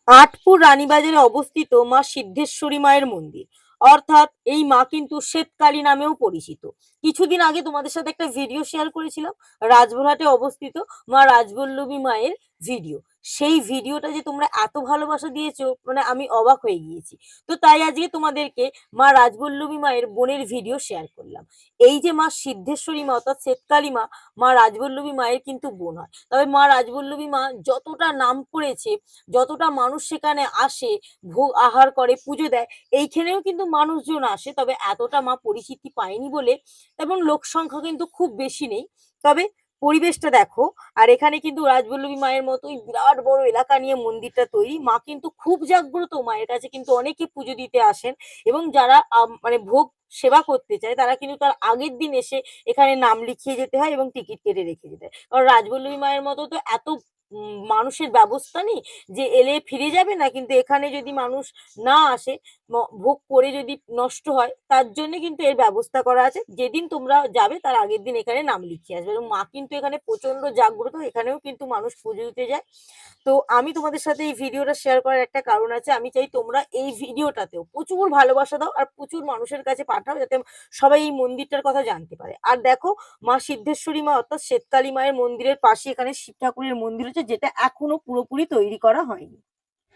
আটপুর রানীবাজারে অবস্থিত মা সিদ্ধেশ্বরী মায়ের মন্দির, অর্থাৎ এই মা কিন্তু শ্বেতকালী নামেও পরিচিত। কিছুদিন আগে তোমাদের সাথে একটা ভিডিও শেয়ার করেছিলাম রাজবলহাটে অবস্থিত মা রাজবল্লভী মায়ের ভিডিও। সেই ভিডিওটা যে তোমরা এত ভালোবাসা দিয়েছো, মানে আমি অবাক হয়ে গিয়েছি। তো তাই আজকে তোমাদেরকে মা রাজবল্লভী মায়ের বোনের ভিডিও শেয়ার করলাম। এই যে মা সিদ্ধেশ্বরী মা অর্থাৎ শ্বেতকালী মা, মা রাজবল্লভী মায়ের কিন্তু বোন হয়। তবে মা রাজবল্লভী মা যতটা নাম করেছে, যতটা মানুষ সেখানে আসে, ভোগ আহার করে, পুজো দেয়, এইখানেও কিন্তু মানুষজন আসে, তবে এতটা মা পরিচিতি পায়নি বলে, এবং লোক সংখ্যা কিন্তু খুব বেশি নেই। তবে পরিবেশটা দেখো। আর এখানে কিন্তু রাজবল্লভী মায়ের মতোই বিরাট বড় এলাকা নিয়ে মন্দিরটা তৈরি। মা কিন্তু খুব জাগ্রত, মায়ের কাছে কিন্তু অনেকে পুজো দিতে আসেন, এবং যারা মানে ভোগ সেবা করতে চায় তারা কিন্তু তার আগের দিন এসে এখানে নাম লিখিয়ে যেতে হয় এবং টিকিট কেটে রেখে যেতে হয়। কারণ রাজবল্লভী মায়ের মতো তো এত মানুষের ব্যবস্থা নেই যে এলে ফিরে যাবে না, কিন্তু এখানে যদি মানুষ না আসে, ভোগ করে যদি নষ্ট হয়, তার জন্য কিন্তু এর ব্যবস্থা করা আছে। যেদিন তোমরা যাবে তার আগের দিন এখানে নাম লিখিয়ে আসবে, এবং মা কিন্তু এখানে প্রচন্ড জাগ্রত, এখানেও কিন্তু মানুষ পুজো দিতে যায়। তো আমি তোমাদের সাথে এই ভিডিওটা শেয়ার করার একটা কারণ আছে, আমি চাই তোমরা এই ভিডিওটাতেও প্রচুর ভালোবাসা দাও আর প্রচুর মানুষের কাছে পাঠাও, যাতে সবাই এই মন্দিরটার কথা জানতে পারে। আর দেখো, মা সিদ্ধেশ্বরী মা অর্থাৎ শ্বেতকালী মায়ের মন্দিরের পাশে এখানে শিব ঠাকুরের মন্দির হচ্ছে, যেটা এখনো পুরোপুরি তৈরি করা হয়নি।